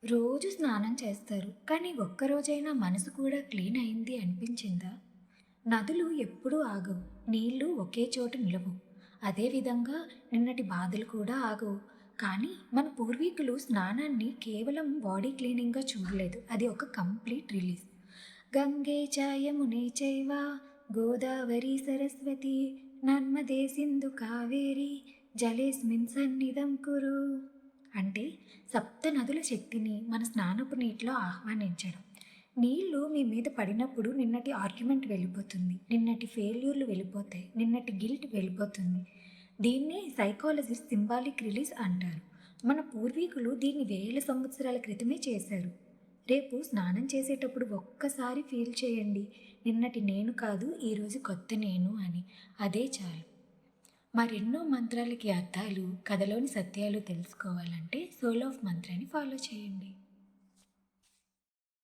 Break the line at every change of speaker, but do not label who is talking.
రోజు స్నానం చేస్తారు, కానీ ఒక్కరోజైనా మనసు కూడా క్లీన్ అయింది అనిపించిందా? నదులు ఎప్పుడూ ఆగవు, నీళ్లు ఒకే చోట నిలవు. అదేవిధంగా నిన్నటి బాధలు కూడా ఆగవు. కానీ మన పూర్వీకులు స్నానాన్ని కేవలం బాడీ క్లీనింగ్గా చూడలేదు, అది ఒక కంప్లీట్ రిలీజ్. గంగే చ యమునే చైవ గోదావరి సరస్వతి నర్మదే సింధు కావేరి జలేస్మిన్ సన్నిధం కురు. అంటే సప్త నదుల శక్తిని మన స్నానపు నీటిలో ఆహ్వానించడం. నీళ్లు మీ మీద పడినప్పుడు నిన్నటి ఆర్గ్యుమెంట్ వెళ్ళిపోతుంది, నిన్నటి ఫెయిల్యూర్లు వెళ్ళిపోతాయి, నిన్నటి గిల్ట్ వెళ్ళిపోతుంది. దీన్నే సైకాలజిస్ట్ సింబాలిక్ రిలీజ్ అంటారు. మన పూర్వీకులు దీన్ని వేల సంవత్సరాల క్రితమే చేశారు. రేపు స్నానం చేసేటప్పుడు ఒక్కసారి ఫీల్ చేయండి, నిన్నటి నేను కాదు ఈరోజు కొత్త నేను అని. అదే చాలు. మరెన్నో మంత్రాలకి అర్థాలు, కథలోని సత్యాలు తెలుసుకోవాలంటే సోల్ ఆఫ్ మంత్రాన్ని ఫాలో చేయండి.